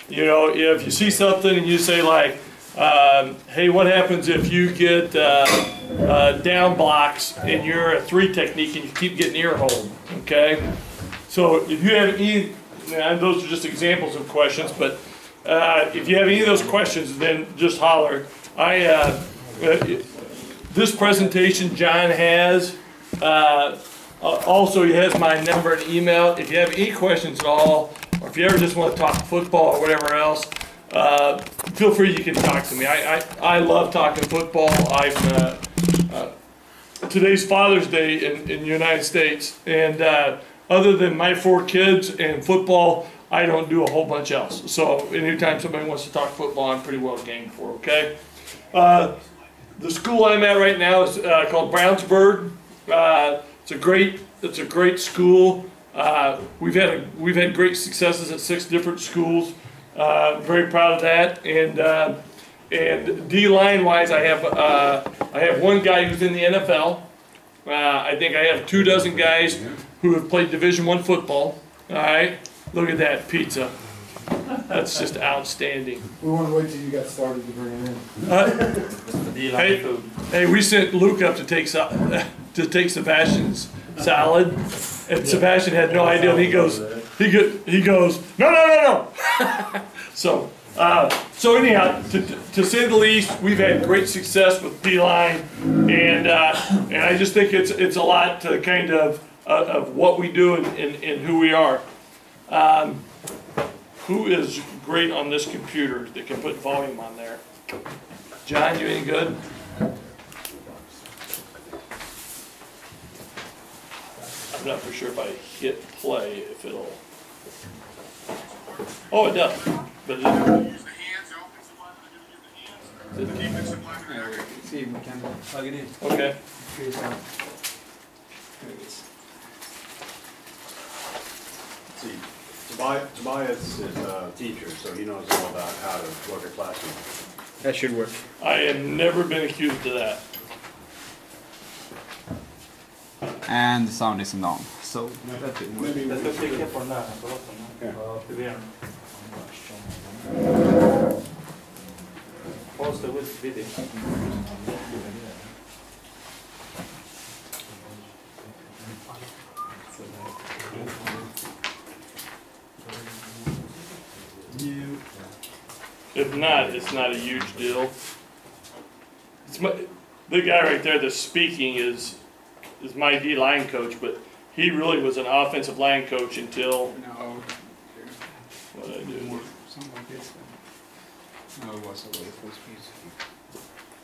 You know, if you see something and you say like, hey, what happens if you get down blocks and you're a 3 technique and you keep getting ear hold, okay? So if you have any, and those are just examples of questions, but if you have any of those questions, then just holler. This presentation John has, also he has my number and email. If you have any questions at all, or if you ever just want to talk football or whatever else, feel free, you can talk to me. I love talking football. Today's Father's Day in the United States, and other than my 4 kids and football, I don't do a whole bunch else. So anytime somebody wants to talk football, I'm pretty well game for, okay? The school I'm at right now is called Brownsburg. It's a great school. We've had great successes at 6 different schools. Very proud of that. And D-line wise, I have 1 guy who's in the NFL. I think I have 24 guys who have played Division I football. All right, look at that pizza. That's just outstanding. We want to wait till you got started to bring it in. Hey, we sent Luke up to take Sebastian's salad, and Sebastian had no idea. And he goes, no. So anyhow, to say the least, we've had great success with D-line, and I just think it's a lot to kind of what we do and who we are. Who is great on this computer that can put volume on there? John, you any good? I'm not for sure if I hit play if it'll. Oh, it does. But it doesn't. Use the hands, open some line, keep it some line. See if we can plug it in. Okay. See, Tobias is a teacher, so he knows all about how to work a classroom. That should work. I have never been accused of that. And the sound isn't on. So that didn't work. Pause the video. If not, it's not a huge deal. The guy right there that's speaking is my D-line coach, but he really was an offensive line coach until. No. What did I do? Something like this. No, it was away full speed.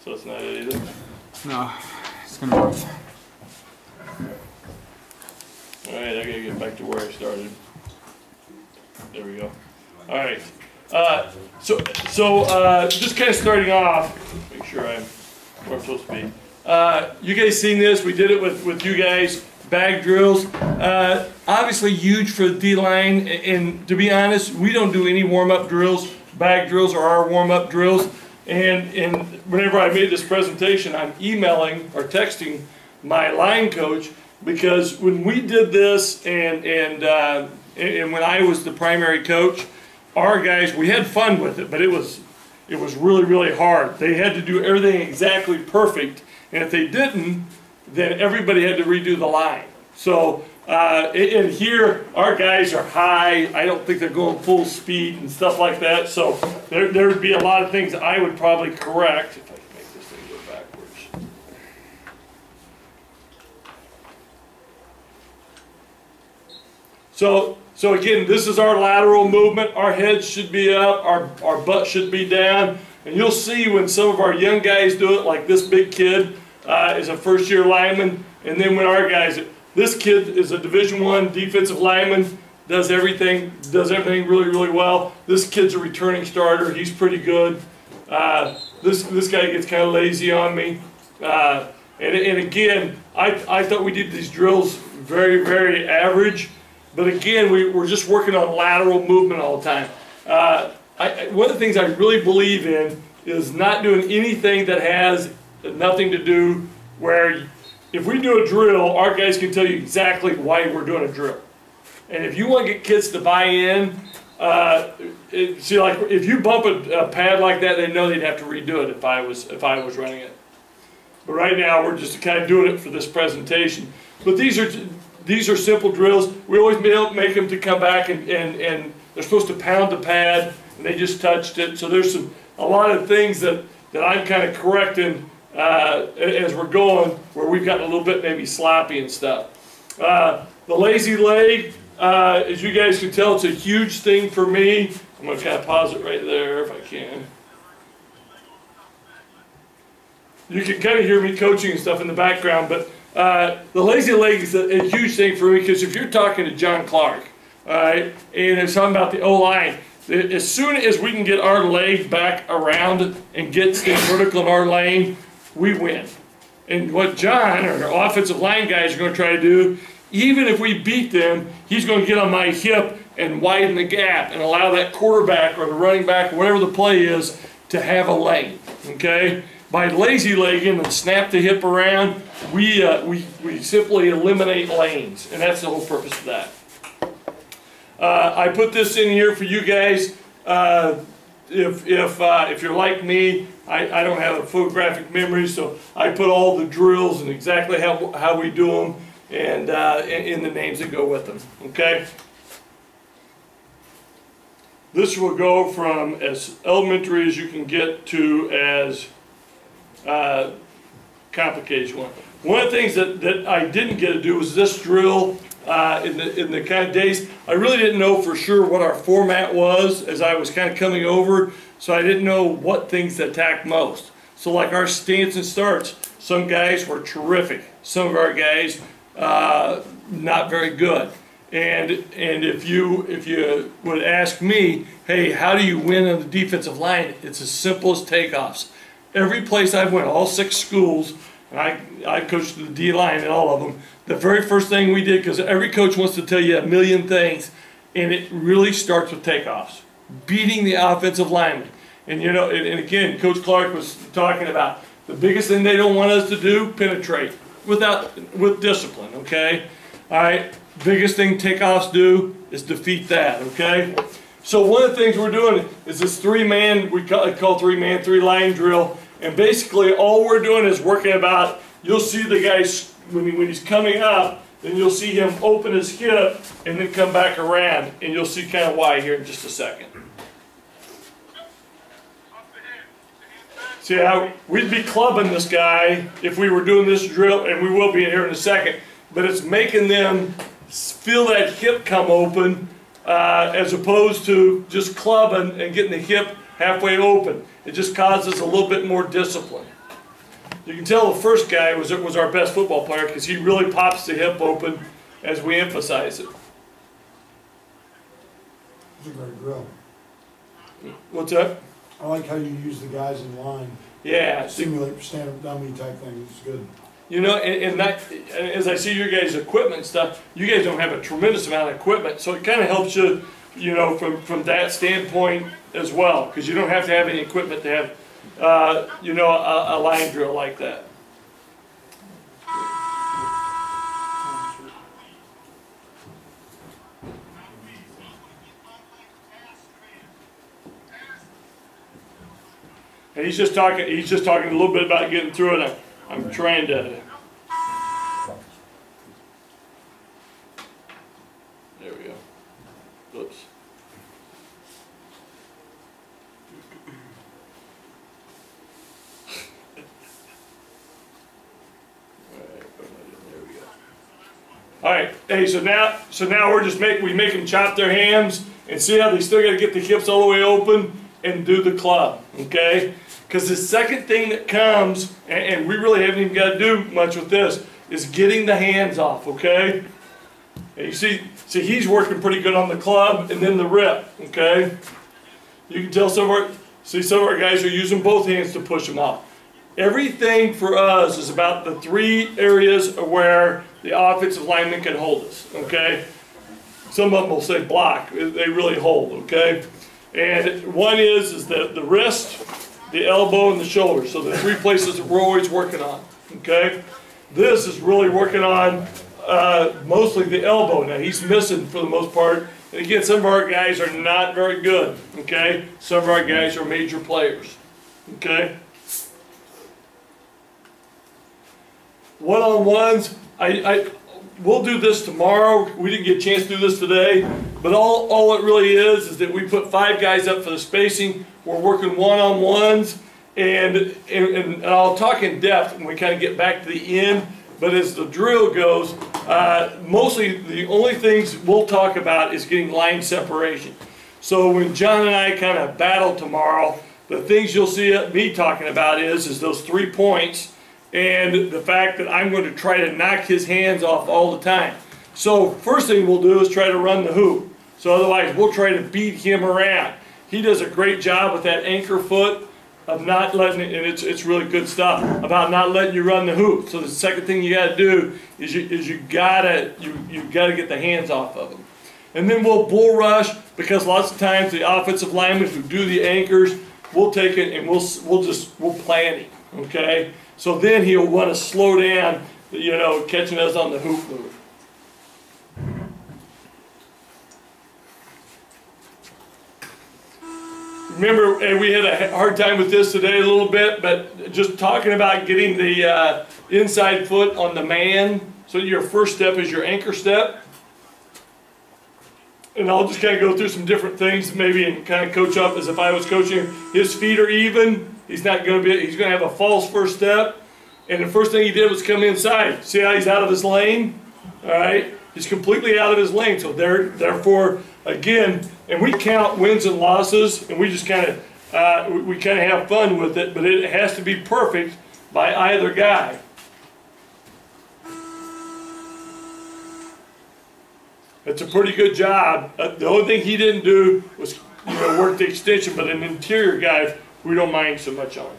So it's not it either? No, it's gonna work. Alright, I gotta get back to where I started. There we go. Alright. Just kind of starting off, make sure I'm where I'm supposed to be. You guys seen this? We did it with you guys. Bag drills. Obviously huge for the D-line, and to be honest, we don't do any warm-up drills. Bag drills are our warm-up drills. And whenever I made this presentation, I'm emailing or texting my line coach, because when we did this and when I was the primary coach, our guys, we had fun with it, but it was really, really hard. They had to do everything exactly perfect, and if they didn't, then everybody had to redo the line. So, and here, our guys are high. I don't think they're going full speed and stuff like that, so there would be a lot of things I would probably correct. If I can make this thing go backwards. So again, this is our lateral movement. Our heads should be up, our butt should be down. And you'll see when some of our young guys do it, like this big kid is a first-year lineman. And then when our guys, this kid is a Division I defensive lineman, does everything really, really well. This kid's a returning starter. He's pretty good. This guy gets kind of lazy on me. And again, I thought we did these drills very, very average. But again, we're just working on lateral movement all the time. One of the things I really believe in is not doing anything that has nothing to do where if we do a drill, our guys can tell you exactly why we're doing a drill. And if you want to get kids to buy in, see, like if you bump a pad like that, they know they'd have to redo it if I was running it. But right now we're just kind of doing it for this presentation. But these are simple drills. We always make them to come back and they're supposed to pound the pad, and they just touched it. So there's a lot of things that I'm kind of correcting as we're going, where we've gotten a little bit maybe sloppy and stuff. The lazy leg, as you guys can tell, it's a huge thing for me. I'm going to kind of pause it right there if I can. You can kind of hear me coaching and stuff in the background, but the lazy leg is a huge thing for me, because if you're talking to John Clark, all right, and it's talking about the O-line, as soon as we can get our leg back around and get stay vertical in our lane, we win. And what John, or our offensive line guys, are going to try to do, even if we beat them, he's going to get on my hip and widen the gap and allow that quarterback or the running back, or whatever the play is, to have a lane, okay? By lazy legging and snap the hip around, we simply eliminate lanes, and that's the whole purpose of that. I put this in here for you guys. If you're like me, I don't have a photographic memory, so I put all the drills and exactly how we do them, and in the names that go with them. Okay. This will go from as elementary as you can get to as complicated one. One of the things that I didn't get to do was this drill. In the kind of days, I really didn't know for sure what our format was as I was kind of coming over, so I didn't know what things to attack most. So like our stance and starts, some guys were terrific, some of our guys not very good. And if you would ask me, hey, how do you win on the defensive line? It's as simple as takeoffs. Every place I've went, all 6 schools, and I coached the D-line in all of them, the very first thing we did, because every coach wants to tell you a million things, and it really starts with takeoffs. Beating the offensive lineman. And you know, and again, Coach Clark was talking about the biggest thing they don't want us to do, penetrate with discipline, okay? All right, biggest thing takeoffs do is defeat that, okay? So one of the things we're doing is this 3-man, we call 3-man, 3-line drill, and basically all we're doing is working about, you'll see the guy, when he's coming up, then you'll see him open his hip and then come back around, and you'll see kind of why here in just a second. See how we'd be clubbing this guy if we were doing this drill, and we will be in here in a second, but it's making them feel that hip come open as opposed to just clubbing and getting the hip halfway open. It just causes a little bit more discipline. You can tell the first guy was our best football player, because he really pops the hip open as we emphasize it. It's a great drill. What's that? I like how you use the guys in line. Yeah. Simulate stand-up dummy type thing. It's good. You know, and as I see your guys' equipment stuff, you guys don't have a tremendous amount of equipment, so it kind of helps you, you know, from that standpoint as well, because you don't have to have any equipment to have, you know, a line drill like that. And he's just talking a little bit about getting through it. I'm trying to. There we go. Oops. All right. Hey, so now we're just we make them chop their hams, and see how they still got to get the hips all the way open and do the club, okay? Because the second thing that comes, and we really haven't even got to do much with this, is getting the hands off, okay? And you see he's working pretty good on the club and then the rip, okay? You can tell some of our guys are using both hands to push them off. Everything for us is about the 3 areas where the offensive lineman can hold us, okay? Some of them will say block. They really hold, okay? And one is the wrist, the elbow, and the shoulder. So the 3 places that we're always working on, okay? This is really working on mostly the elbow. Now he's missing for the most part And again, some of our guys are not very good, okay? Some of our guys are major players, okay? One-on-ones, we'll do this tomorrow. We didn't get a chance to do this today, but all it really is that we put 5 guys up for the spacing. We're working one-on-ones, and I'll talk in depth when we kind of get back to the end. But as the drill goes, mostly the only things we'll talk about is getting line separation. So when John and I kind of battle tomorrow, the things you'll see me talking about is those 3 points and the fact that I'm going to try to knock his hands off all the time. So first thing we'll do is try to run the hoop. So otherwise we'll try to beat him around. He does a great job with that anchor foot of not letting it, and it's really good stuff about not letting you run the hoop. So the second thing you got to do is you gotta get the hands off of him. And then we'll bull rush, because lots of times the offensive linemen who do the anchors, we'll take it and we'll plant him. Okay. So then he'll want to slow down, you know, catching us on the hoop move. Remember, and we had a hard time with this today a little bit, but just talking about getting the inside foot on the man. So your first step is your anchor step. And I'll just kind of go through some different things maybe and kind of coach up as if I was coaching. His feet are even. He's not going to be, he's going to have a false first step. And the first thing he did was come inside. See how he's out of his lane? All right? He's completely out of his lane. So therefore, again, and we count wins and losses, and we just kind of we kind of have fun with it, but it has to be perfect by either guy. It's a pretty good job. The only thing he didn't do was, you know, work the extension, but an interior guy, we don't mind so much on.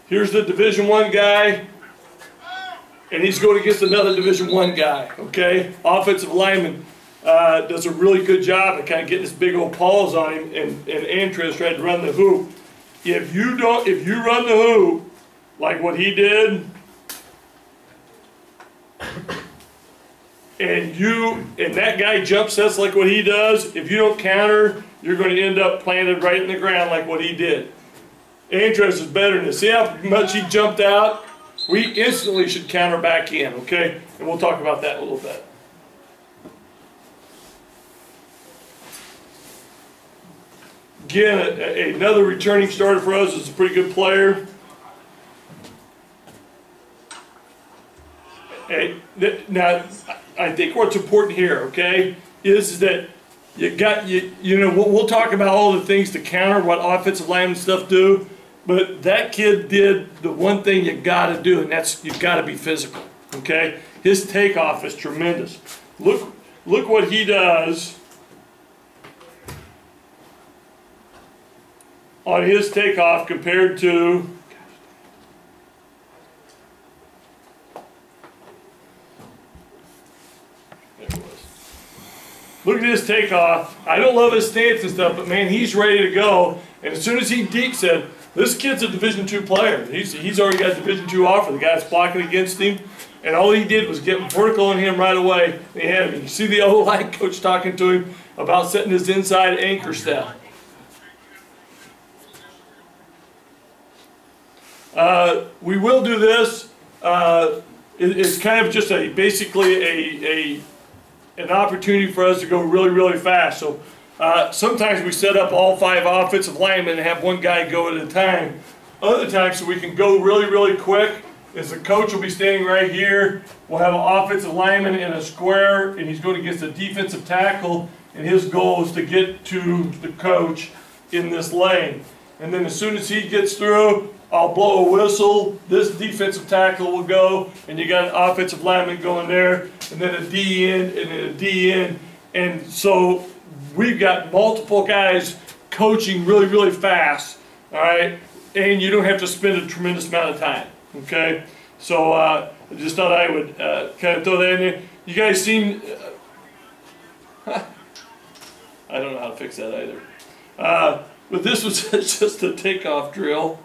Here's the Division I guy, and he's going against another Division I guy, okay? Offensive lineman does a really good job of kind of getting his big old paws on him, and Andres tried to run the hoop. If you run the hoop like what he did, and that guy jump sets like what he does, if you don't counter, you're going to end up planted right in the ground like what he did. Andres is better than this. See how much he jumped out? We instantly should counter back in, okay? And we'll talk about that in a little bit. Again, another returning starter for us is a pretty good player. Now, I think what's important here, okay, is that you know, we'll talk about all the things to counter what offensive linemen stuff do. But that kid did the one thing you got to do, and that's you've got to be physical. Okay, his takeoff is tremendous. Look what he does on his takeoff compared to. There it was. Look at his takeoff. I don't love his stance and stuff, but man, he's ready to go. And as soon as he deeks it. This kid's a Division II player. He's already got a Division II offer. The guy's blocking against him, and all he did was get vertical on him right away. And he had him. You see the O-line coach talking to him about setting his inside anchor step. We will do this. It's kind of just basically an opportunity for us to go really, really fast. So. Sometimes we set up all 5 offensive linemen and have one guy go at a time. Other times, so we can go really, really quick, is the coach will be standing right here. We'll have an offensive lineman in a square, and he's going against a defensive tackle, and his goal is to get to the coach in this lane. And then as soon as he gets through, I'll blow a whistle. This defensive tackle will go, and you got an offensive lineman going there, and then a D end, and then a D end. And so we've got multiple guys coaching really, really fast, all right? And you don't have to spend a tremendous amount of time, okay? So I just thought I would kind of throw that in there. You guys seen, I don't know how to fix that either. But this was just a takeoff drill.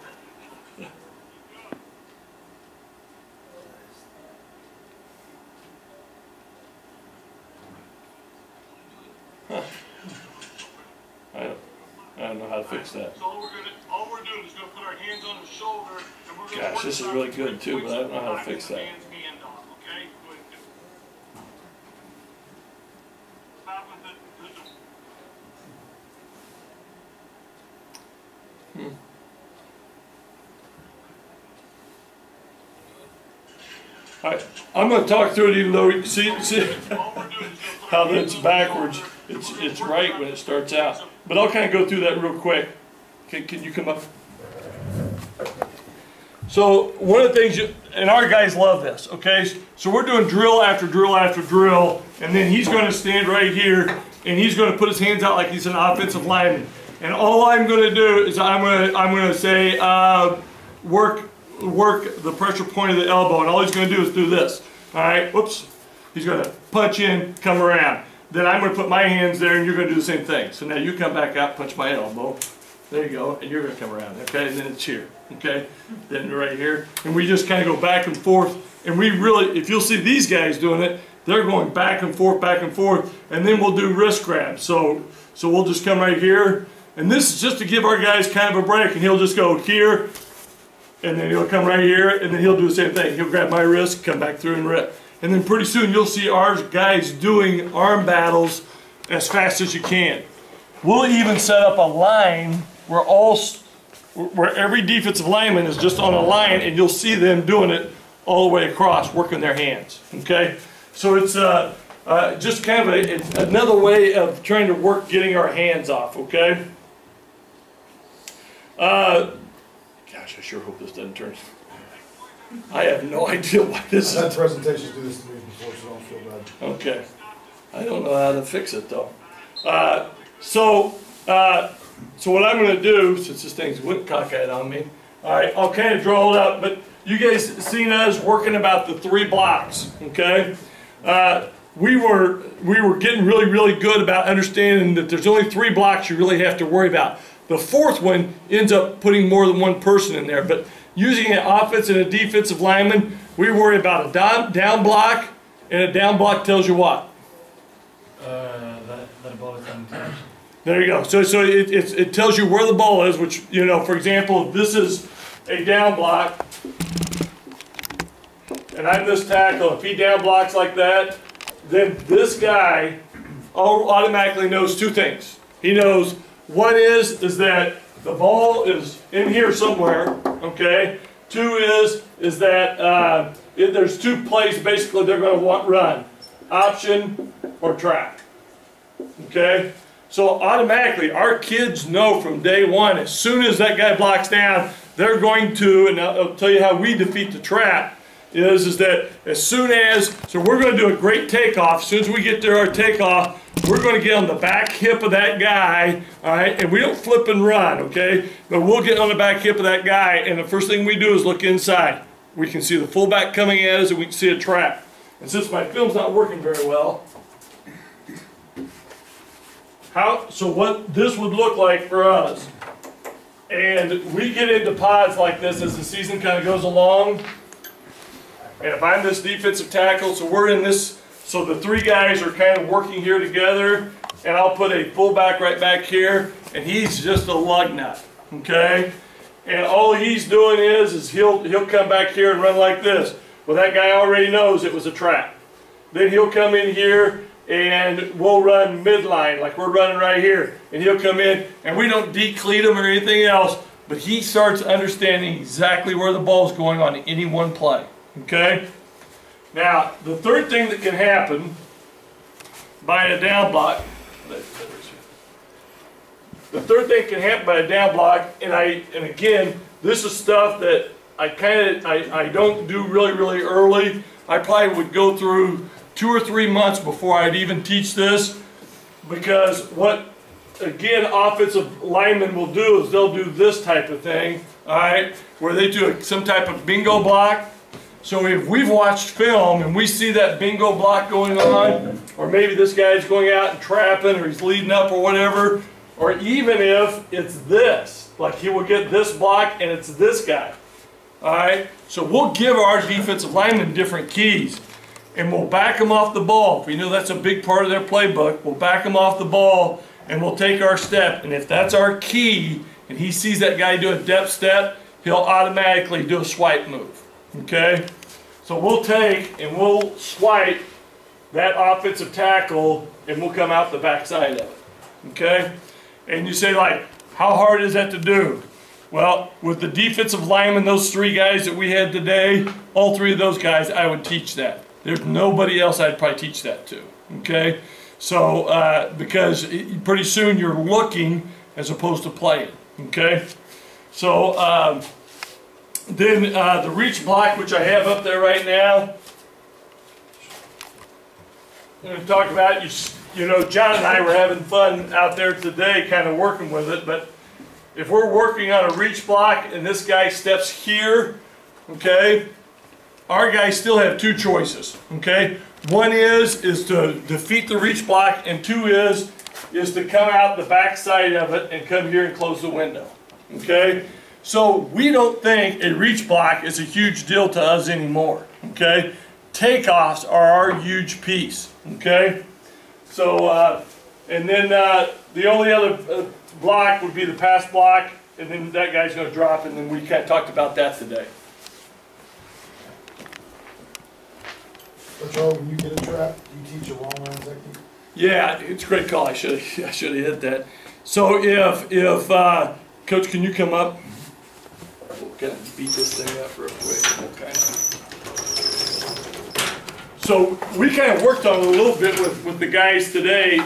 don't know how to fix that. So all we're doing is gonna put our hands on his shoulder, and we're gonna Gosh, work this is out really the good too, points but I of don't know how to contact fix with that. the man's hand off, okay? Go ahead. Stop with it. All right, I'm going to talk through it even though you see All we're doing is gonna put how our hands that's on the backwards. shoulder, It's right when it starts out. But I'll kind of go through that real quick. Can you come up? So one of the things, and our guys love this, okay? So we're doing drill after drill after drill, and then he's going to stand right here, and he's going to put his hands out like he's an offensive lineman. And all I'm going to do is I'm going to say work the pressure point of the elbow, and all he's going to do is do this. All right, whoops. He's going to punch in, come around. Then I'm going to put my hands there, and you're going to do the same thing. So now you come back out, punch my elbow. There you go, and you're going to come around, okay? And then it's here, okay? Then right here. And we just kind of go back and forth. And we really, if you'll see these guys doing it, they're going back and forth, and then we'll do wrist grabs. So we'll just come right here. And this is just to give our guys kind of a break. And he'll just go here, and then he'll come right here, and then he'll do the same thing. He'll grab my wrist, come back through and rip. And then pretty soon you'll see our guys doing arm battles as fast as you can. We'll even set up a line where every defensive lineman is just on a line, and you'll see them doing it all the way across, working their hands, okay? So it's just kind of another way of trying to work getting our hands off, okay? Gosh, I sure hope this doesn't turn. I have no idea why this I've is. had presentations do this to me before, so don't feel bad. Okay. I don't know how to fix it though. So what I'm going to do, since this thing's went cockeyed on me, all right, I'll kind of draw it up, but you guys seen us working about the 3 blocks, okay? We were getting really good about understanding that there's only 3 blocks you really have to worry about. The 4th one ends up putting more than one person in there, but using an offense and a defensive lineman, we worry about a down block, and a down block tells you what? That the ball is untouched. There you go. So it tells you where the ball is, which, you know, for example, if this is a down block, and I'm this tackle, if he down blocks like that, then this guy automatically knows 2 things. He knows one is that the ball is in here somewhere, okay? 2 is that there's 2 plays basically they're going to want run, option or trap, okay? So automatically our kids know from day one, as soon as that guy blocks down, they're going to, and I'll tell you how we defeat the trap, is that as soon as, so we're going to do a great takeoff. As soon as we get to our takeoff, we're going to get on the back hip of that guy, all right? And we don't flip and run, okay? But we'll get on the back hip of that guy, and the first thing we do is look inside. We can see the fullback coming at us, and we can see a trap. And since my film's not working very well, so what this would look like for us, and we get into pods like this as the season kind of goes along. And if I'm this defensive tackle, so we're in this, so the 3 guys are kind of working here together, and I'll put a fullback right back here, and he's just a lug nut, okay? And all he's doing is he'll come back here and run like this. Well, that guy already knows it was a trap. Then he'll come in here, and we'll run midline like we're running right here. And he'll come in, and we don't decleat him or anything else, but he starts understanding exactly where the ball's going on any one play. Okay? Now, the third thing that can happen by a down block, the third thing can happen by a down block, and again, this is stuff that I don't do really early. I probably would go through 2 or 3 months before I'd even teach this, because what, again, offensive linemen will do is they'll do this type of thing, all right, where they do some type of bingo block. So if we've watched film and we see that bingo block going on, or maybe this guy's going out and trapping, or he's leading up or whatever, or even if it's this, like he will get this block and it's this guy, all right? So we'll give our defensive linemen different keys, and we'll back them off the ball. If we know that's a big part of their playbook, we'll back them off the ball, and we'll take our step. And if that's our key, and he sees that guy do a depth step, he'll automatically do a swipe move, okay? So we'll take and we'll swipe that offensive tackle, and we'll come out the backside of it, okay? And you say, like, how hard is that to do? Well, with the defensive linemen, those 3 guys that we had today, all 3 of those guys, I would teach that. There's nobody else I'd probably teach that to, okay? So, because pretty soon you're looking as opposed to playing, okay? So, then the reach block, which I have up there right now, I'm going to talk about, you know, John and I were having fun out there today kind of working with it, but if we're working on a reach block and this guy steps here, okay, our guys still have 2 choices, okay? One is to defeat the reach block, and 2 is to come out the back side of it and come here and close the window, okay? So we don't think a reach block is a huge deal to us anymore, okay? Takeoffs are our huge piece, okay? So, and then the only other block would be the pass block, and then that guy's going to drop, and then we kind of talked about that today. But Joe, when you get a trap, you teach a long line technique? Yeah, it's a great call. I should have hit that. So if Coach, can you come up? We'll kind of beat this thing up real quick. Okay. So we kind of worked on it a little bit with the guys today,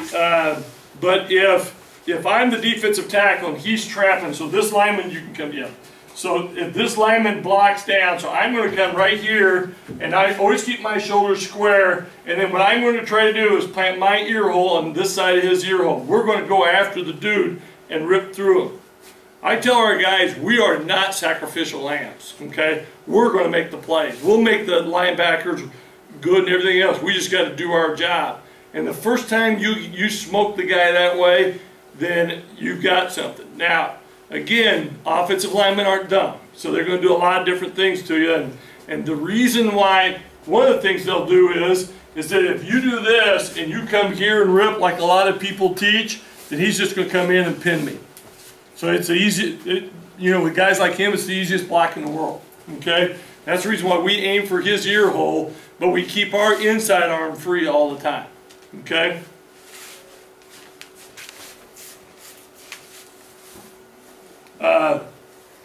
but if I'm the defensive tackle and he's trapping, so this lineman, you can come, yeah. So if this lineman blocks down, so I'm going to come right here, and I always keep my shoulders square, and then what I'm going to try to do is plant my ear hole on this side of his ear hole. We're going to go after the dude and rip through him. I tell our guys, we are not sacrificial lambs, okay? We're going to make the plays. We'll make the linebackers good and everything else. We just got to do our job. And the first time you smoke the guy that way, then you've got something. Now, again, offensive linemen aren't dumb, so they're going to do a lot of different things to you. And the reason why, one of the things they'll do is that if you do this and you come here and rip like a lot of people teach, then he's just going to come in and pin me. So it's the easy, you know, with guys like him, it's the easiest block in the world. Okay, that's the reason why we aim for his ear hole, but we keep our inside arm free all the time. Okay.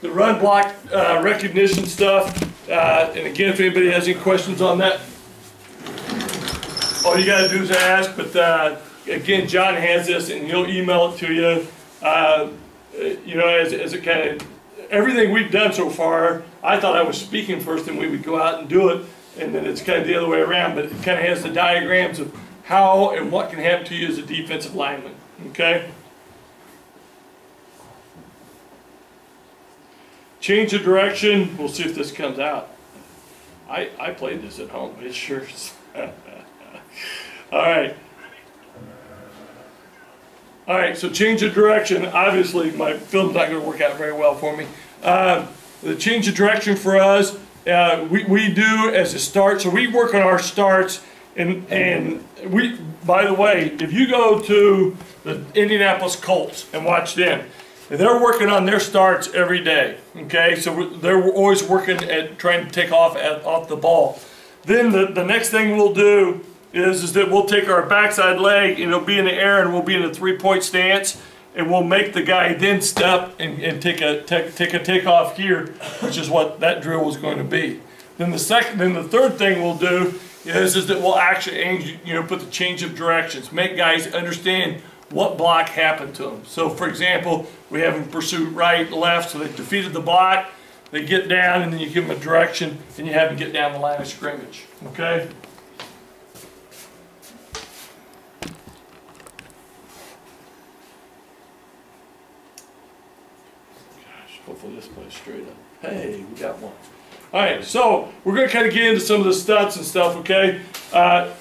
The run block recognition stuff, and again, if anybody has any questions on that, all you got to do is ask. But again, John has this, and he'll email it to you. You know, as it kind of, everything we've done so far, I thought I was speaking first, and we would go out and do it, and then it's kind of the other way around. But it kind of has the diagrams of how and what can happen to you as a defensive lineman. Okay. Change of direction. We'll see if this comes out. I played this at home. It sure is. All right. All right, so change of direction. Obviously, my film's not going to work out very well for me. The change of direction for us, we do as a start. So we work on our starts, and we, by the way, if you go to the Indianapolis Colts and watch them, they're working on their starts every day, okay? So they're always working at trying to take off the ball. Then the next thing we'll do is that we'll take our backside leg and it'll be in the air and we'll be in a three-point stance, and we'll make the guy then step and take a takeoff here, which is what that drill was going to be. Then the third thing we'll do is that we'll actually put the change of directions, make guys understand what block happened to them. So for example, we have them pursue right, left, so they defeated the block, they get down, and then you give them a direction, and you have them get down the line of scrimmage, okay? Gosh, hopefully this plays straight up. Hey, we got one. All right, so we're going to kind of get into some of the stunts and stuff, okay?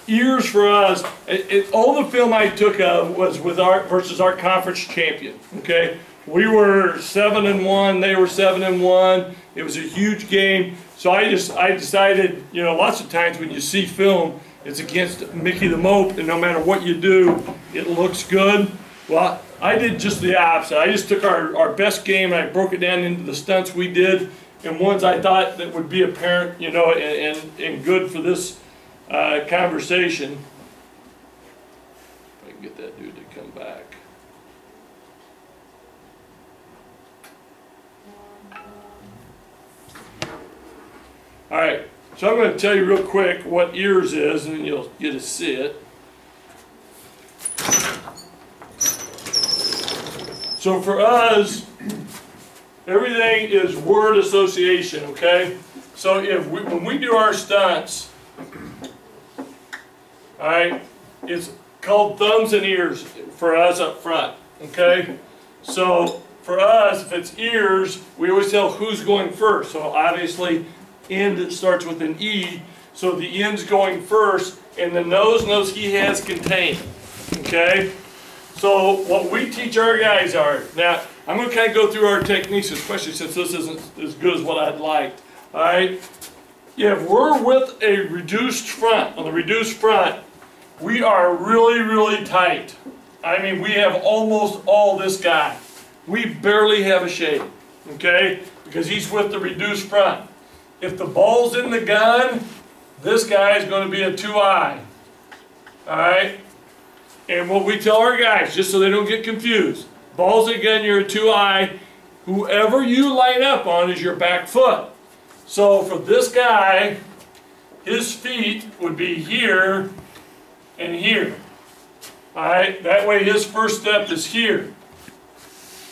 Ears for us, all the film I took was with Hart versus our conference champion, okay? We were 7-1, they were 7-1. It was a huge game. So I decided, you know, lots of times when you see film, it's against Mickey the Mope, and no matter what you do, it looks good. Well, I did just the opposite. I just took our best game and I broke it down into the stunts we did and ones I thought that would be apparent, you know, and good for this conversation. If I can get that dude to come back. All right, so I'm going to tell you real quick what ears is, and then you'll get to see it. So for us, everything is word association, okay? So when we do our stunts, all right, it's called thumbs and ears for us up front, okay? So for us, if it's ears, we always tell who's going first. So obviously, end starts with an E, so the end's going first, and the nose knows he has contained, okay? So what we teach our guys are, now I'm going to kind of go through our techniques, especially since this isn't as good as what I'd liked, all right? If we're with a reduced front, on the reduced front, we are really, really tight. I mean, we have almost all this guy. We barely have a shade, okay? Because he's with the reduced front. If the ball's in the gun, this guy is going to be a 2-eye, all right? And what we tell our guys, just so they don't get confused, ball's in the gun, you're a 2-eye. Whoever you line up on is your back foot. So for this guy, his feet would be here and here. All right, that way his first step is here.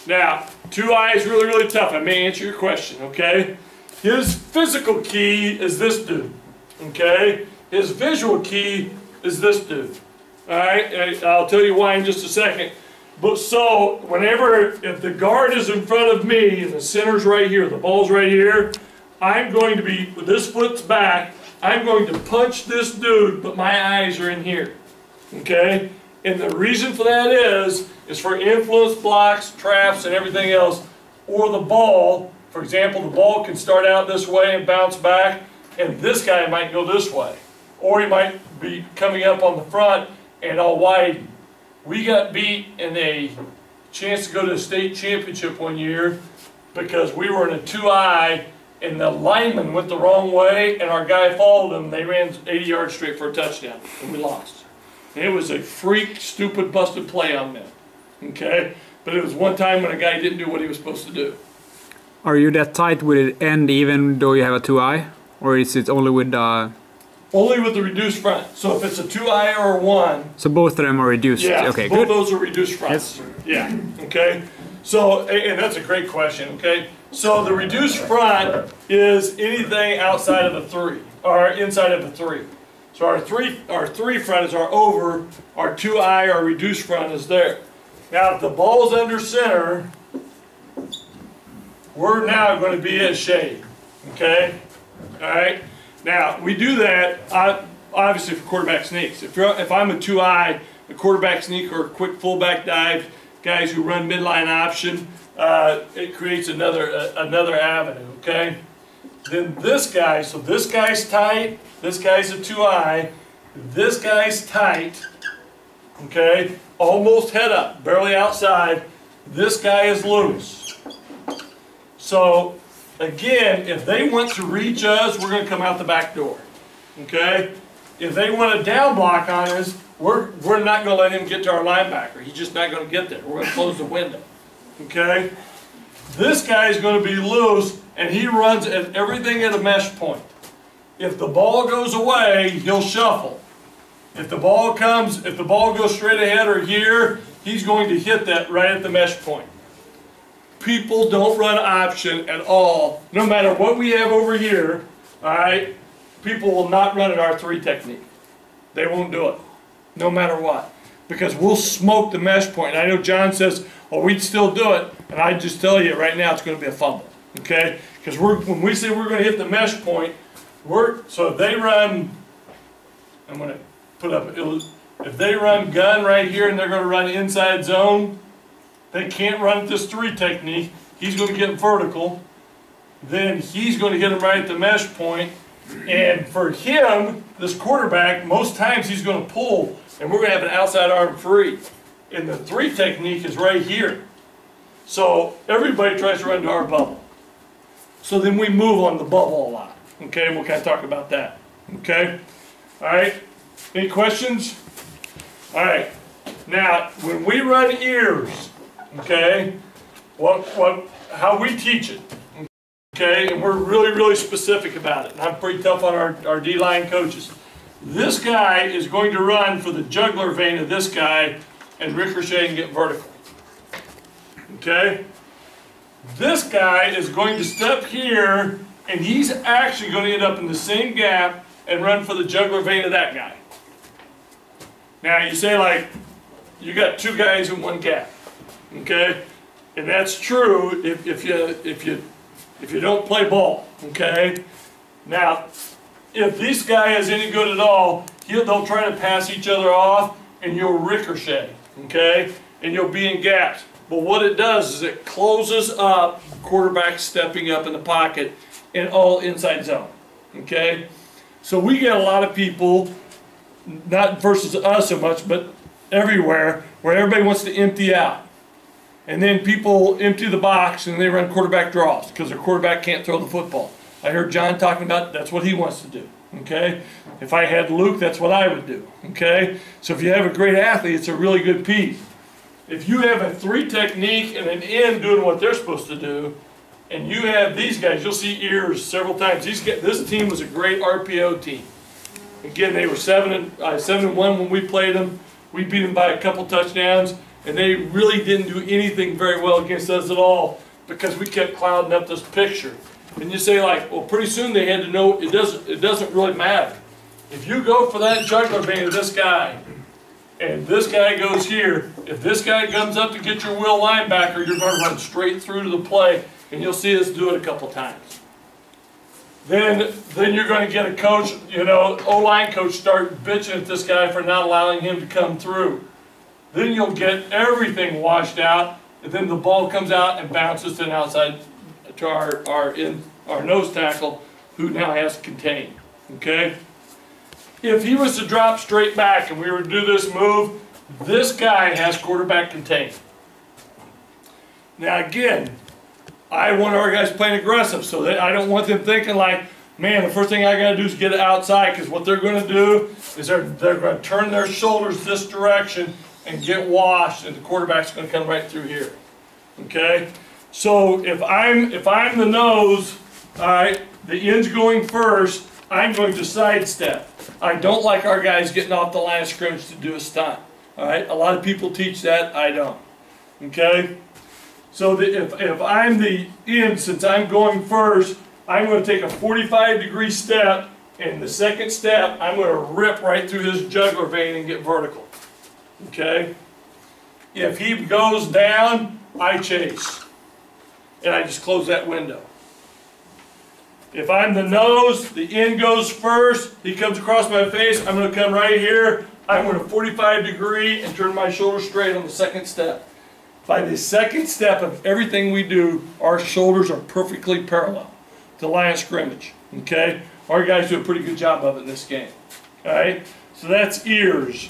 Now, 2-eye is really, really tough. I may answer your question, okay? His physical key is this dude, okay? His visual key is this dude. All right, and I'll tell you why in just a second. But so, if the guard is in front of me and the center's right here, the ball's right here, I'm going to be, with this foot's back, I'm going to punch this dude, but my eyes are in here, okay? And the reason for that is for influence blocks, traps, and everything else, or the ball. For example, the ball can start out this way and bounce back, and this guy might go this way. Or he might be coming up on the front and all wide. We got beat in a chance to go to a state championship one year because we were in a 2-eye and the lineman went the wrong way and our guy followed him. They ran 80 yards straight for a touchdown and we lost. And it was a freak, stupid, busted play on them. Okay? But it was one time when a guy didn't do what he was supposed to do. Are you that tight with it end even though you have a 2-eye? Or is it only with the... Only with the reduced front. So if it's a 2-eye or a 1... So both of them are reduced? Yeah, okay, both good. those are reduced fronts. Yes. Yeah, okay? So, and that's a great question, okay? So the reduced front is anything outside of the 3, or inside of the 3. So our 3 front is our over, our 2-eye, our reduced front is there. Now if the ball's under center, we're now going to be at shade, okay? All right? Now, we do that, obviously, for quarterback sneaks. If I'm a 2-eye, a quarterback sneak or a quick fullback dive, guys who run midline option, it creates another avenue, okay? Then this guy, so this guy's tight, this guy's a 2-eye, this guy's tight, okay? Almost head up, barely outside. This guy is loose. So, again, if they want to reach us, we're going to come out the back door, okay? If they want a down block on us, we're not going to let him get to our linebacker. He's just not going to get there. We're going to close the window, okay? This guy is going to be loose, and he runs at everything at a mesh point. If the ball goes away, he'll shuffle. If the ball goes straight ahead or here, he's going to hit that right at the mesh point. People don't run option at all, no matter what we have over here, all right? People will not run at our 3 technique. They won't do it, no matter what, because we'll smoke the mesh point. And I know John says, oh, we'd still do it, and I just tell you right now it's going to be a fumble, okay? Because when we say we're going to hit the mesh point, so if they run, I'm going to put up, if they run gun right here and they're going to run inside zone, they can't run at this 3 technique. He's going to get vertical. Then he's going to hit him right at the mesh point. And for him, this quarterback, most times he's going to pull, and we're going to have an outside arm free. And the 3 technique is right here. So everybody tries to run to our bubble. So then we move on the bubble a lot. Okay, and we'll kind of talk about that. Okay? All right. Any questions? All right. Now, when we run ears, okay, how we teach it, okay, and we're really specific about it. And I'm pretty tough on our D-line coaches. This guy is going to run for the jugular vein of this guy and ricochet and get vertical. Okay? This guy is going to step here, and he's actually going to end up in the same gap and run for the jugular vein of that guy. Now you say, like, you got 2 guys in 1 gap, okay? And that's true if you don't play ball, okay? Now, if this guy is any good at all, they'll try to pass each other off, and you'll ricochet, okay? And you'll be in gaps. But what it does is it closes up quarterback stepping up in the pocket and all inside zone, okay? So we get a lot of people, not versus us so much, but everywhere, where everybody wants to empty out. And then people empty the box and they run quarterback draws because their quarterback can't throw the football. I heard John talking about that's what he wants to do, okay? If I had Luke, that's what I would do, okay? So if you have a great athlete, it's a really good piece. If you have a 3 technique and an end doing what they're supposed to do, and you have these guys, you'll see ears several times. This team was a great RPO team. Again, they were 7-1 when we played them. We beat them by a couple touchdowns, and they really didn't do anything very well against us at all because we kept clouding up this picture. And you say, like, well, pretty soon they had to know it doesn't really matter. If you go for that jugular vein of this guy, and this guy goes here, if this guy comes up to get your will linebacker, you're going to run straight through to the play, and you'll see us do it a couple times. Then you're going to get a coach, O-line coach start bitching at this guy for not allowing him to come through. Then you'll get everything washed out, and then the ball comes out and bounces to an outside to our nose tackle, who now has to contain. Okay? If he was to drop straight back and we were to do this move, this guy has quarterback contained. Now again, I want our guys playing aggressive, so that I don't want them thinking like, man, the first thing I got to do is get it outside, because what they're going to do is they're going to turn their shoulders this direction and get washed, and the quarterback's going to come right through here. Okay? So if I'm the nose, all right, the end's going first, I'm going to sidestep. I don't like our guys getting off the line of scrimmage to do a stunt. All right? A lot of people teach that. I don't. Okay? So if I'm the end, since I'm going first, I'm going to take a 45-degree step, and the second step, I'm going to rip right through his jugular vein and get vertical. Okay? If he goes down, I chase. And I just close that window. If I'm the nose, the end goes first, he comes across my face, I'm going to come right here, I'm going to 45-degree and turn my shoulder straight on the second step. By the second step of everything we do, our shoulders are perfectly parallel to line of scrimmage. Okay? Our guys do a pretty good job of it in this game. Alright? So that's ears.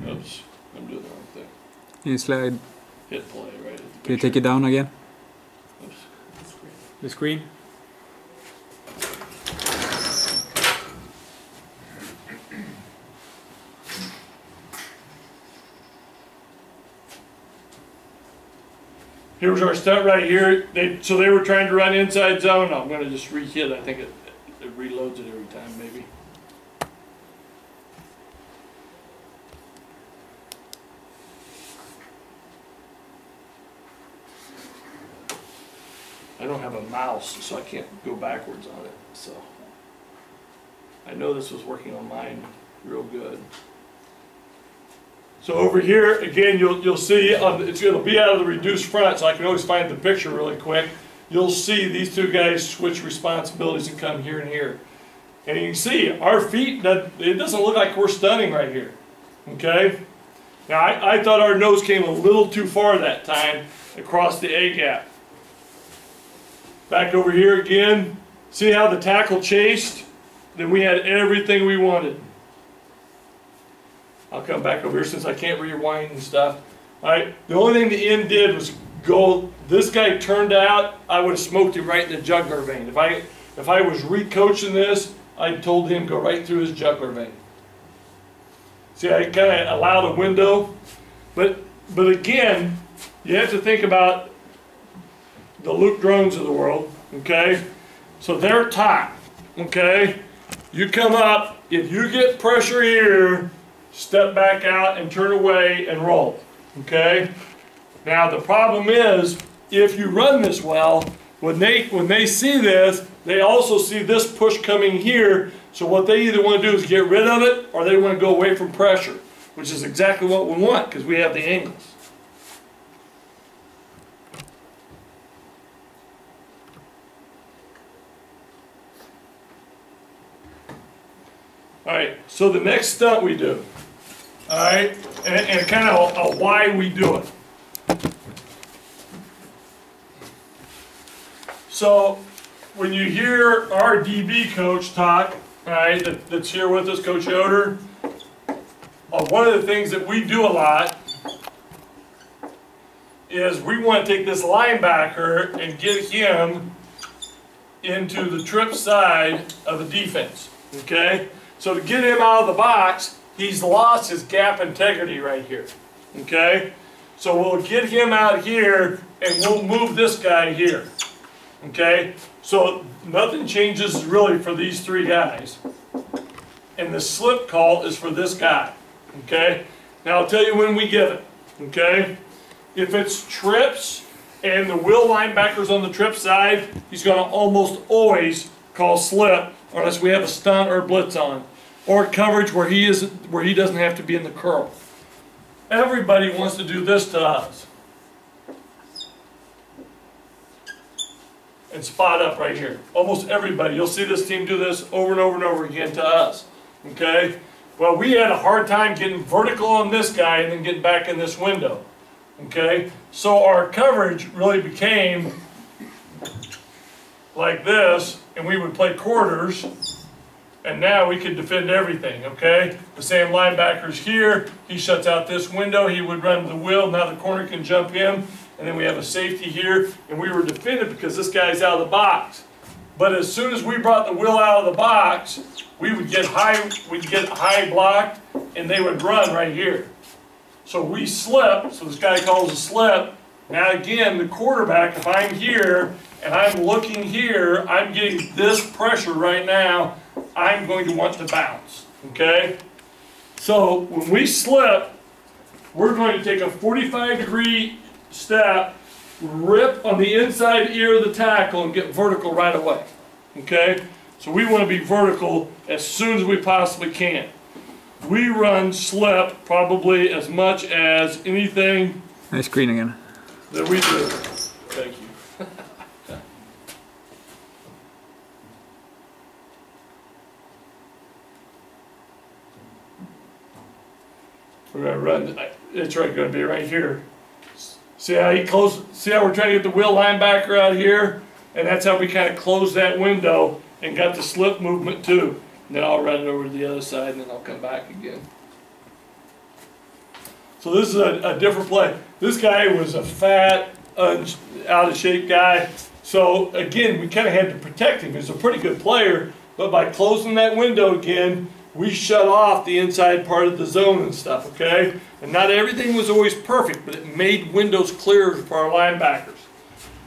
Oops, I'm doing the wrong thing. Can you slide? Hit play right at the Can you take it down again? Oops. The screen? Here's our stunt right here. So they were trying to run inside zone. I'm going to just re-hit. I think it reloads it every time, maybe. I don't have a mouse, so I can't go backwards on it. So I know this was working on mine real good. So over here, again, you'll see, it's going to be out of the reduced front, so I can always find the picture really quick. You'll see these two guys switch responsibilities and come here and here. And you can see, our feet, it doesn't look like we're stunning right here. Okay? Now, I thought our nose came a little too far that time across the A-gap. Back over here again, see how the tackle chased? then we had everything we wanted. I'll come back over here since I can't rewind and stuff. All right, the only thing the end did was go, this guy turned out, I would have smoked him right in the jugular vein. If I was recoaching this, I told him go right through his jugular vein. See, I kind of allowed a window, but again, you have to think about the Luke Drones of the world, okay? So they're top, okay? You come up, if you get pressure here, step back out and turn away and roll, okay? Now the problem is, if you run this well, when they see this, they also see this push coming here, so what they either want to do is get rid of it, or they want to go away from pressure, which is exactly what we want, because we have the angles. Alright, so the next stunt we do, alright, and kind of a why we do it. So, when you hear our DB coach talk, alright, that's here with us, Coach Yoder, one of the things that we do a lot is we want to take this linebacker and get him into the trip side of the defense, okay? So to get him out of the box, he's lost his gap integrity right here, okay? So we'll get him out here and we'll move this guy here, okay? So nothing changes really for these three guys. And the slip call is for this guy, okay? Now I'll tell you when we give it, okay? If it's trips and the will linebacker's on the trip side, he's going to almost always call slip unless we have a stunt or a blitz on, or coverage where he doesn't have to be in the curl. Everybody wants to do this to us. And spot up right here. Almost everybody. You'll see this team do this over and over and over again to us. Okay? Well, we had a hard time getting vertical on this guy and then getting back in this window. Okay? So our coverage really became like this, and we would play quarters, and now we could defend everything, okay? The same linebacker's here, he shuts out this window, he would run the will, now the corner can jump him, and then we have a safety here, and we were defended because this guy's out of the box. But as soon as we brought the will out of the box, we would get high blocked, and they would run right here. So we slip, so this guy calls a slip. Now again, the quarterback, if I'm here, and I'm looking here, I'm getting this pressure right now, I'm going to want to bounce, okay? So when we slip, we're going to take a 45-degree step, rip on the inside ear of the tackle, and get vertical right away, okay? So we want to be vertical as soon as we possibly can. We run slip probably as much as anything. Nice screen again. That we do. Thank you. We're going to run, it's right, going to be right here. See how he closed, see how we're trying to get the will linebacker out here? And that's how we kind of closed that window and got the slip movement too. And then I'll run it over to the other side and then I'll come back again. So this is a different play. This guy was a fat, out of shape guy. So again, we kind of had to protect him. He was a pretty good player, but by closing that window again, we shut off the inside part of the zone and stuff, okay? And not everything was always perfect, but it made windows clearer for our linebackers.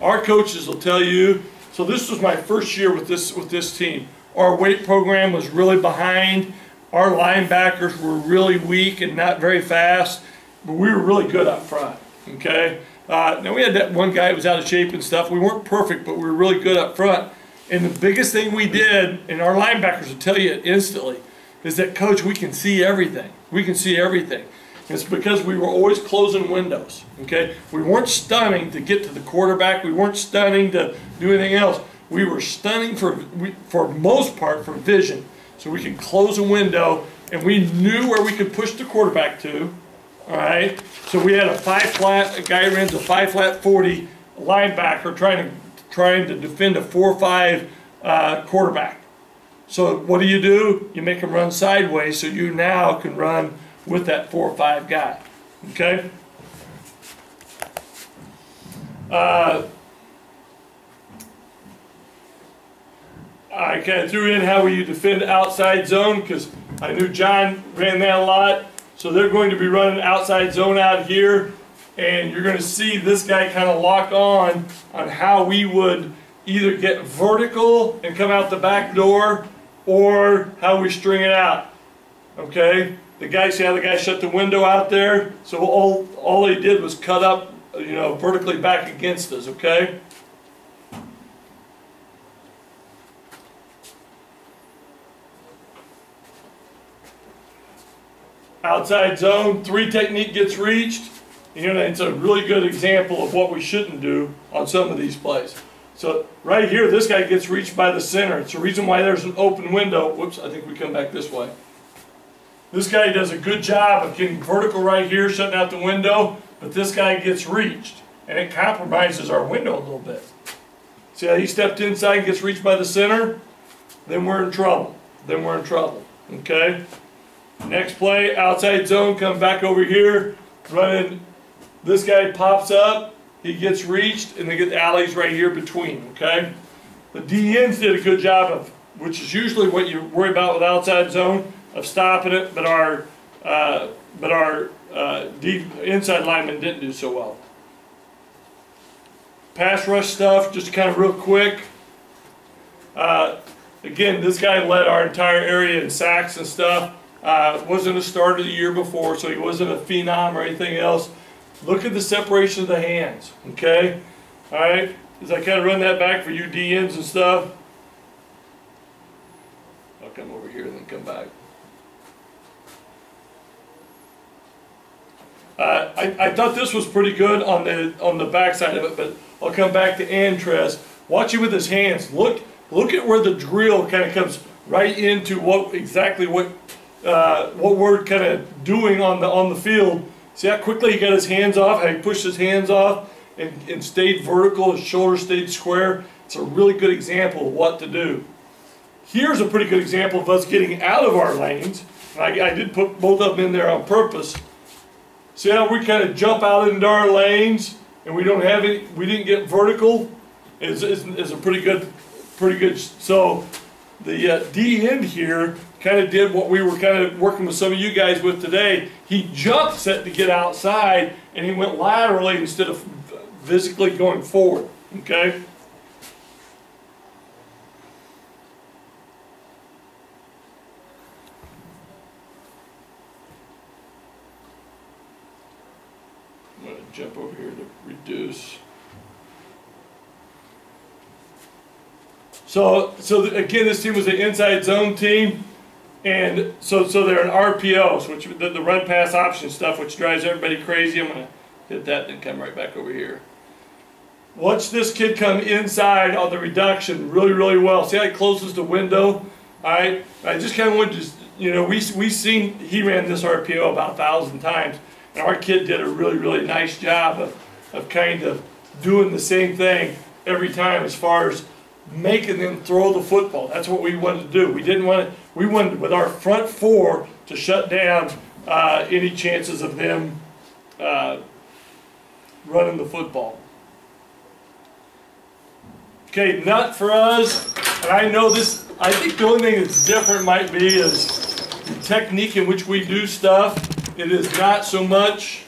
Our coaches will tell you, so this was my first year with this team. Our weight program was really behind. Our linebackers were really weak and not very fast, but we were really good up front, okay? Now we had that one guy who was out of shape and stuff. We weren't perfect, but we were really good up front. And the biggest thing we did, and our linebackers will tell you it instantly, is that, Coach, we can see everything. We can see everything. It's because we were always closing windows, okay? We weren't stunning to get to the quarterback. We weren't stunning to do anything else. We were stunning for most part for vision. So we could close a window, and we knew where we could push the quarterback to, all right? So we had a 5-flat, a guy runs a 5-flat 40 linebacker trying to defend a 4-5 quarterback. So what do? You make them run sideways so you now can run with that 4 or 5 guy. Okay? I kind of threw in how you defend outside zone because I knew John ran that a lot. So they're going to be running outside zone out here, and you're going to see this guy kind of lock on how we would either get vertical and come out the back door, or how we string it out. Okay? The guy, see how the guy shut the window out there? So all he did was cut up, you know, vertically back against us. Okay? Outside zone, 3 technique gets reached. You know, it's a really good example of what we shouldn't do on some of these plays. So right here, this guy gets reached by the center. It's the reason why there's an open window. Whoops, I think we come back this way. This guy does a good job of getting vertical right here, shutting out the window, but this guy gets reached, and it compromises our window a little bit. See how he stepped inside and gets reached by the center? Then we're in trouble. Then we're in trouble. Okay? Next play, outside zone, come back over here, running. This guy pops up, he gets reached, and they get alleys right here between, okay? The DNs did a good job of, which is usually what you worry about with outside zone, of stopping it, but our inside linemen didn't do so well. Pass rush stuff, just kind of real quick. Again, this guy led our entire area in sacks and stuff. Wasn't a starter the year before, so he wasn't a phenom or anything else. Look at the separation of the hands, okay? All right, as I kind of run that back for you DNs and stuff. I'll come over here and then come back. I thought this was pretty good on the back side of it, but I'll come back to Antress. Watch it with his hands. Look at where the drill kind of comes right into what we're kind of doing on the field. See how quickly he got his hands off, how he pushed his hands off and stayed vertical, his shoulders stayed square. It's a really good example of what to do. Here's a pretty good example of us getting out of our lanes. I did put both of them in there on purpose. See how we kind of jump out into our lanes and we didn't get vertical? Is a pretty good. So the D end here kind of did what we were kind of working with some of you guys with today. He jumped set to get outside, and he went laterally instead of physically going forward. Okay? I'm going to jump over here to reduce. So again, this team was an inside zone team. And so they're an RPOs, which the run pass option stuff, which drives everybody crazy. I'm going to hit that and come right back over here. Watch this kid come inside on the reduction really, really well. See how he closes the window? All right. I just kind of wanted to, you know, we seen he ran this RPO about 1,000 times, and our kid did a really, really nice job of kind of doing the same thing every time as far as making them throw the football. That's what we wanted to do. We wanted with our front 4 to shut down any chances of them running the football. Okay, nut for us, and I know this, I think the only thing that's different might be is the technique in which we do stuff. It is not so much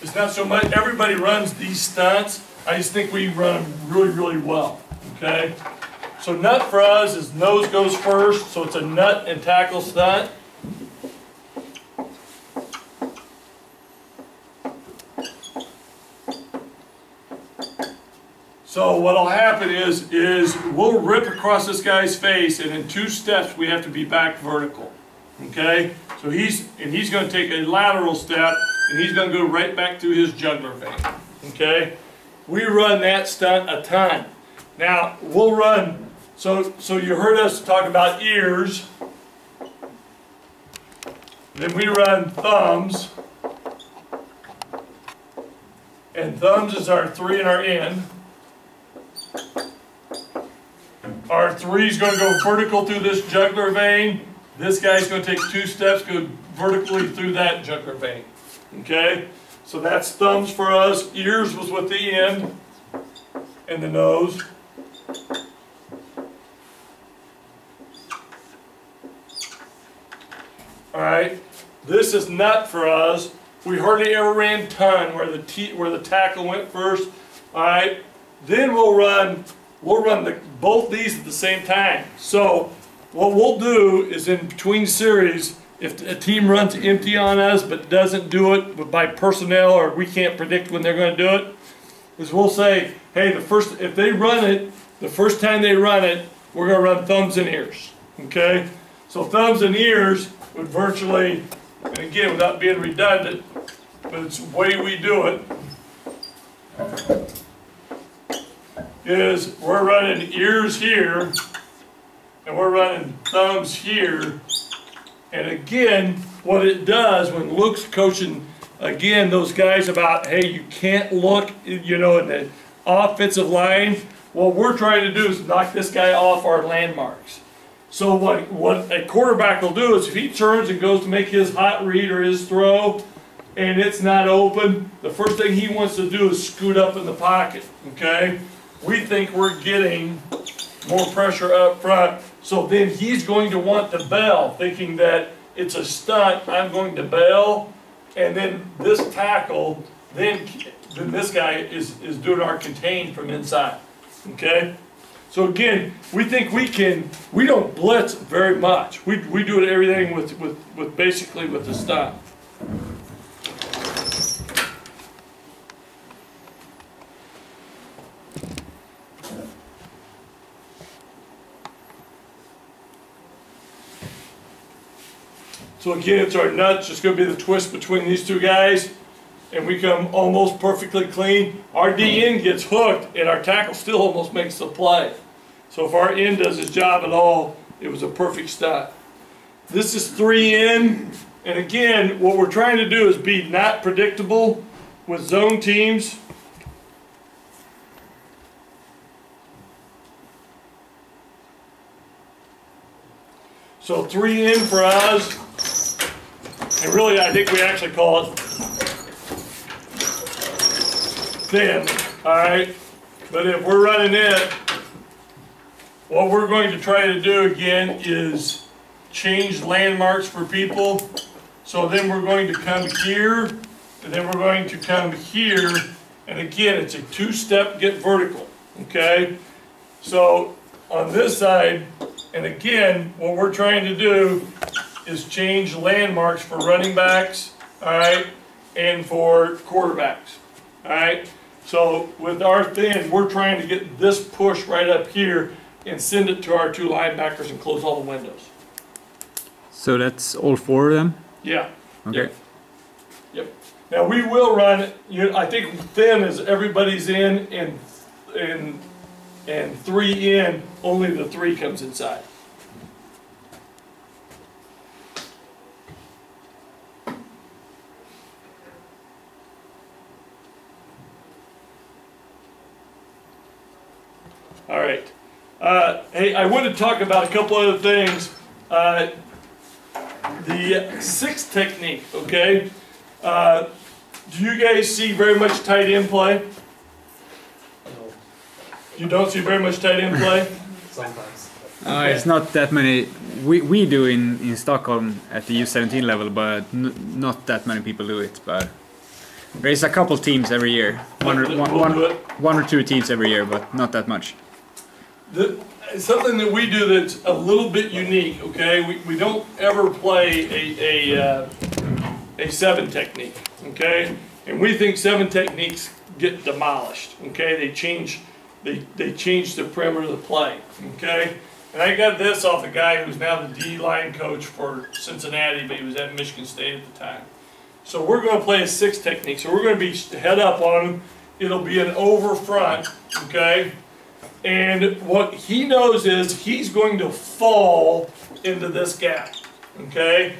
it's not so much, everybody runs these stunts. I just think we run them really, really well, okay? So nut for us is nose goes first, so it's a nut and tackle stunt. So what'll happen is we'll rip across this guy's face, and in 2 steps we have to be back vertical, okay? So he's going to take a lateral step, and he's going to go right back through his jugular vein, okay? We run that stunt a ton. Now, we'll run, so you heard us talk about ears. Then we run thumbs. And thumbs is our 3 and our end. Our 3 is going to go vertical through this jugular vein. This guy's going to take 2 steps, go vertically through that jugular vein. Okay? So that's thumbs for us. Ears was with the end and the nose. Alright, this is nut for us. We hardly ever ran ton where the tackle went first. Alright, then we'll run both these at the same time. So what we'll do is in between series, if a team runs empty on us but doesn't do it by personnel or we can't predict when they're going to do it, is we'll say, hey, if they run it, the first time they run it, we're going to run thumbs and ears. Okay? So thumbs and ears would virtually, and again without being redundant, but it's the way we do it, is we're running ears here and we're running thumbs here. And again, what it does when Luke's coaching, again, those guys about, hey, you can't look, you know, in the offensive line, what we're trying to do is knock this guy off our landmarks. So what a quarterback will do is if he turns and goes to make his hot read or his throw and it's not open, the first thing he wants to do is scoot up in the pocket, okay? We think we're getting more pressure up front. So then he's going to want to bail, thinking that it's a stunt, I'm going to bail, and then this tackle, then this guy is doing our contain from inside, okay? So again, we think we don't blitz very much. We do it everything with basically with the stunt. So again, it's our nuts, just going to be the twist between these 2 guys, and we come almost perfectly clean. Our DN gets hooked, and our tackle still almost makes the play. So if our end does his job at all, it was a perfect stunt. This is 3 in, and again, what we're trying to do is be not predictable with zone teams. So 3 in for us. And really, I think we actually call it thin, all right? But if we're running it, what we're going to try to do again is change landmarks for people. So then we're going to come here, and then we're going to come here, and again, it's a 2-step get vertical, okay? So on this side, and again, what we're trying to do is change landmarks for running backs, all right, and for quarterbacks, all right? So with our thin, we're trying to get this push right up here and send it to our 2 linebackers and close all the windows. So that's all 4 of them? Yeah. Okay. Yep. Now we will run, I think thin is everybody's in and 3 in, only the 3 comes inside. All right. Hey, I want to talk about a couple other things. The 6 technique, okay? Do you guys see very much tight end play? You don't see very much tight end play? Sometimes. It's not that many. We do in Stockholm at the U17 level, but not that many people do it. But there is a couple teams every year, one or 2 teams every year, but not that much. Something that we do that's a little bit unique, okay? We don't ever play a 7 technique, okay? And we think 7 techniques get demolished, okay? They change the perimeter of the play, okay? And I got this off a guy who's now the D-line coach for Cincinnati, but he was at Michigan State at the time. So we're going to play a 6 technique. So we're going to be head up on him. It'll be an over front, okay? And what he knows is he's going to fall into this gap, okay?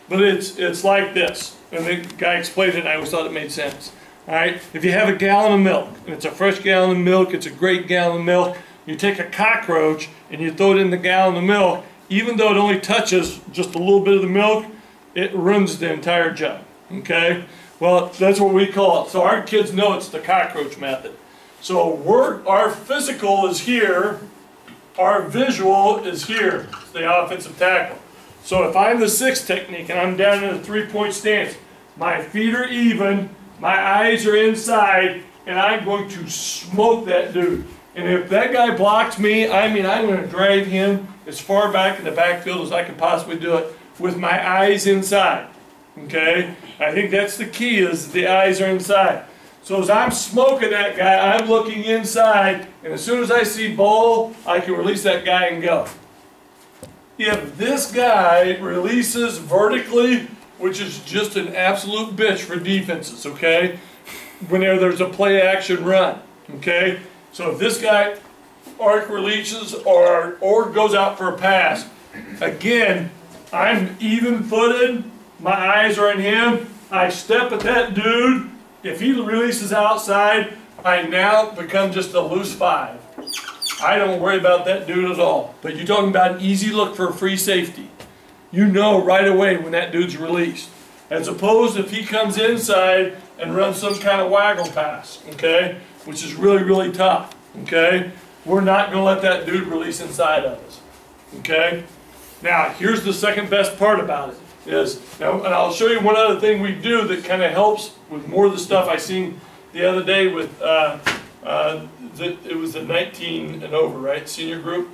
But it's like this. And the guy explained it and I always thought it made sense. All right, if you have a gallon of milk, and it's a fresh gallon of milk, it's a great gallon of milk, you take a cockroach and you throw it in the gallon of milk, even though it only touches just a little bit of the milk, it ruins the entire jug, okay? Well, that's what we call it. So our kids know it's the cockroach method. So our physical is here, our visual is here, it's the offensive tackle. So if I'm the 6 technique and I'm down in a 3-point stance, my feet are even, my eyes are inside, and I'm going to smoke that dude. And if that guy blocks me, I mean, I'm going to drive him as far back in the backfield as I can possibly do it with my eyes inside. Okay? I think that's the key, is the eyes are inside. So as I'm smoking that guy, I'm looking inside, and as soon as I see ball, I can release that guy and go. If this guy releases vertically, which is just an absolute bitch for defenses, okay? Whenever there's a play action run, okay? So if this guy arc releases or goes out for a pass, again, I'm even footed, my eyes are in him, I step at that dude, if he releases outside, I now become just a loose 5. I don't worry about that dude at all. But you're talking about an easy look for a free safety. You know right away when that dude's released. As opposed if he comes inside and runs some kind of waggle pass, okay? Which is really, really tough, okay? We're not going to let that dude release inside of us, okay? Now, here's the second best part about it. And I'll show you one other thing we do that kind of helps with more of the stuff I seen the other day with, it was the 19 and over, right, senior group?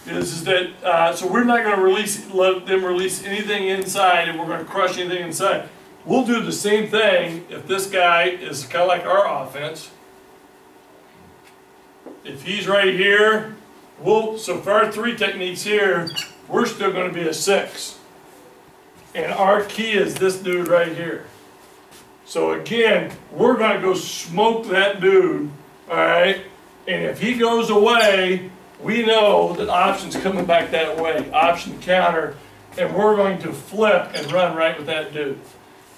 Is that, so we're not going to let them release anything inside, and we're going to crush anything inside. We'll do the same thing if this guy is kind of like our offense. If he's right here, so for our 3 techniques here, we're still going to be a 6. And our key is this dude right here. So again, we're going to go smoke that dude, all right? And if he goes away, we know that option's coming back that way, option counter, and we're going to flip and run right with that dude.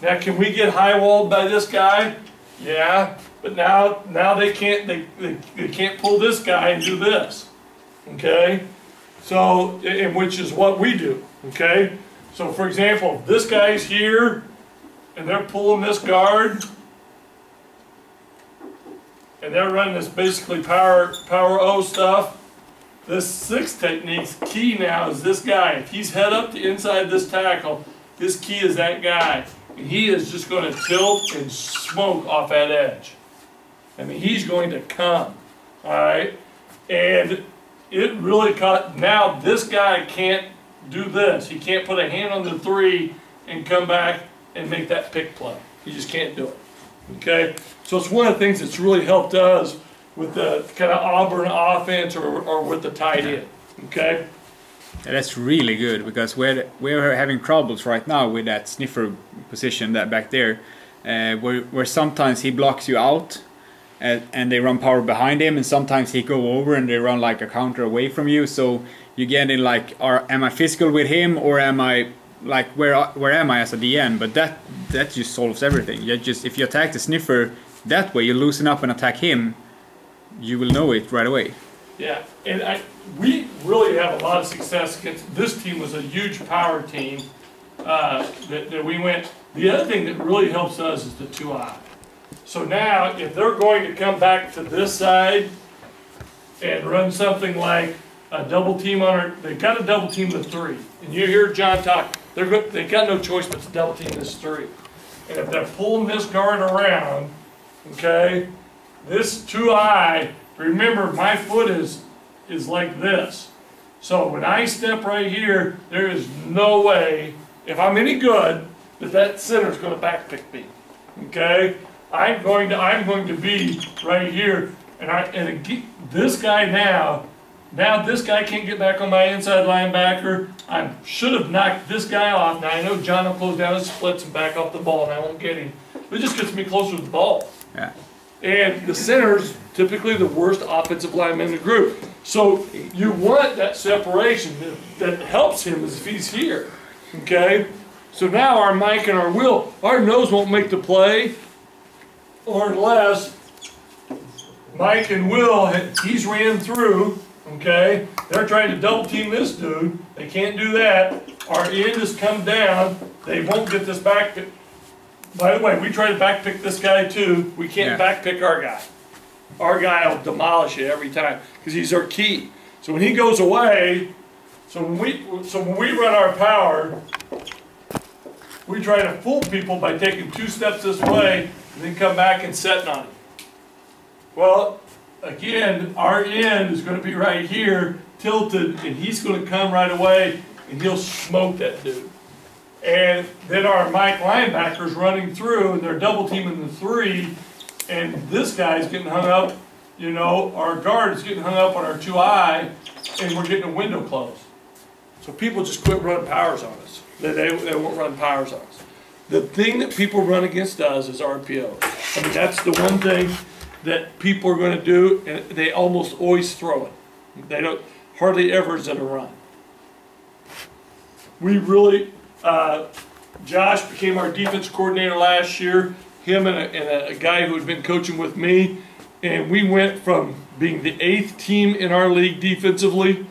Now, can we get high-walled by this guy? Yeah, but now they can't pull this guy and do this, okay? So, and which is what we do, okay? So, for example, if this guy's here, and they're pulling this guard, and they're running this basically power O stuff, this 6 technique's key now is this guy. If he's head up to inside this tackle, his key is that guy. And he is just going to tilt and smoke off that edge. I mean, he's going to come, all right? And it really caught, now this guy can't do this. He can't put a hand on the 3 and come back and make that pick play. He just can't do it, okay? So it's one of the things that's really helped us with the kind of Auburn offense or with the tight end, okay? Yeah, that's really good, because we're having troubles right now with that sniffer position that back there, where sometimes he blocks you out and they run power behind him, and sometimes he go over and they run like a counter away from you. So you get in like, am I physical with him, or am I like where am I as a DN? But that just solves everything. If you attack the sniffer that way, you loosen up and attack him, you will know it right away. Yeah, and we really have a lot of success against, this team was a huge power team that we went. The other thing that really helps us is the 2-eye. So now, if they're going to come back to this side and run something like a double team on they've got a double team with 3. And you hear John talk, they've got no choice but to double team this 3. And if they're pulling this guard around, okay, this 2-eye, remember my foot is like this. So when I step right here, there is no way, if I'm any good, that center's going to backpick me. Okay? I'm going to be right here, and this guy now this guy can't get back on my inside linebacker. I should have knocked this guy off. Now I know John will close down his splits and back off the ball, and I won't get him. But it just gets me closer to the ball. Yeah. And the center's typically the worst offensive lineman in the group. So you want that separation that helps him if he's here. Okay? So now our Mike and our Will, our nose won't make the play, or unless Mike and Will, he's ran through, okay? They're trying to double team this dude. They can't do that. Our end has come down. They won't get this back. By the way, we try to back pick this guy too. We can't back pick our guy. Our guy will demolish it every time because he's our key. So when he goes away, so when we run our power, we try to fool people by taking 2 steps this way and then come back and setting on him. Well, again, our end is going to be right here, tilted, and he's going to come right away and he'll smoke that dude. And then our Mike linebacker's running through and they're double teaming the 3, and this guy's getting hung up, you know, our guard is getting hung up on our 2-eye, and we're getting a window closed. So people just quit running powers on us. They won't run powers on us. The thing that people run against us is RPOs. I mean, that's the one thing that people are going to do, and they almost always throw it. They don't, hardly ever is it a run. We really, Josh became our defense coordinator last year, him and a guy who had been coaching with me, and we went from being the 8th team in our league defensively,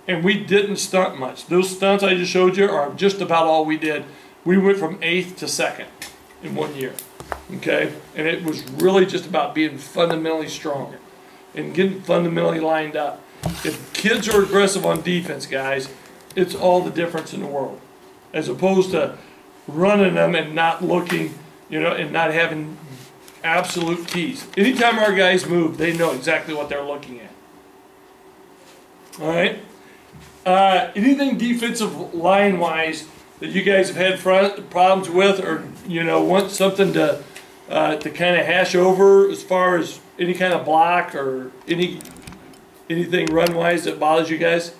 and we didn't stunt much. Those stunts I just showed you are just about all we did. We went from 8th to 2nd in 1 year, okay? And it was really just about being fundamentally stronger and getting fundamentally lined up. If kids are aggressive on defense, guys, it's all the difference in the world. As opposed to running them and not looking, you know, and not having absolute keys. Anytime our guys move, they know exactly what they're looking at. All right? Anything defensive line-wise that you guys have had problems with, or you know, want something to kind of hash over as far as any kind of block or anything run-wise that bothers you guys?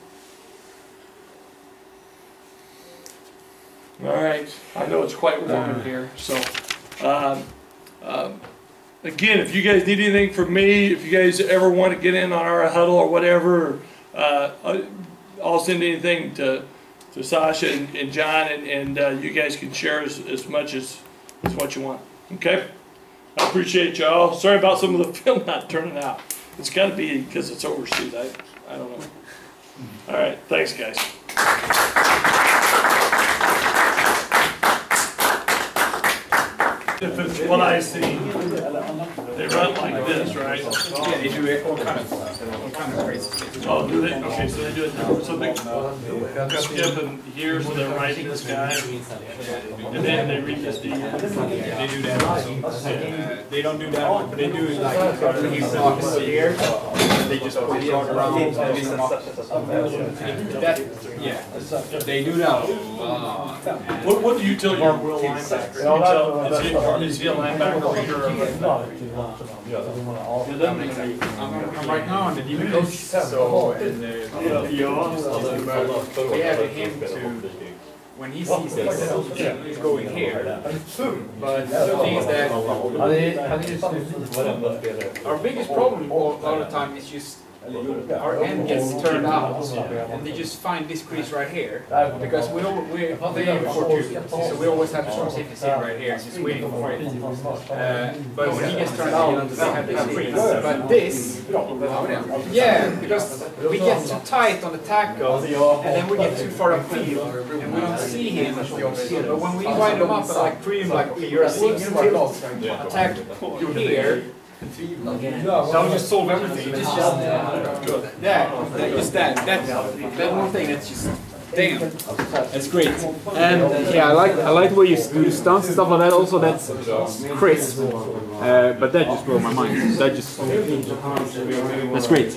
All right, I know it's quite warm in here, so again, if you guys need anything from me, if you guys ever want to get in on our huddle or whatever, I'll send anything to Sasha and John, and you guys can share as much as what you want. Okay? I appreciate y'all. Sorry about some of the film not turning out. It's got to be because it's overseas. I don't know. All right. Thanks, guys. If it's what I see, they run like this, right? Yeah, they do it all kind of crazy. Oh, do they? Okay, so they do it now. So they skip and here, so they're writing this guy, and then they read this D. They do that also. They don't do that one, but they do it like he's opposite here. They just put the arm around and mix them up. That, yeah, they do that. What do you tell your real linebacker? You tell, is he a linebacker or you're I'm right now on the defense coach, so we have him to, when he sees this, he's going here. But the thing is that our biggest problem all the time is just our end gets turned out, and they just find this crease right here, because we're playing 4-2, so we always have the strong safety sitting right here, just waiting for it. But when he gets turned out, they have this crease. But this, yeah, because we get too tight on the tackle, and then we get too far upfield, and we don't see him at the offfield. But when we wind him up and like treat him like, okay, you're a 6 tilt, attack here. That would just solve everything. It's just that one thing that's just damn. That's great. And yeah, I like the way you do stunts and stuff like that. Also, that's crisp. But that just blew my mind. That's great.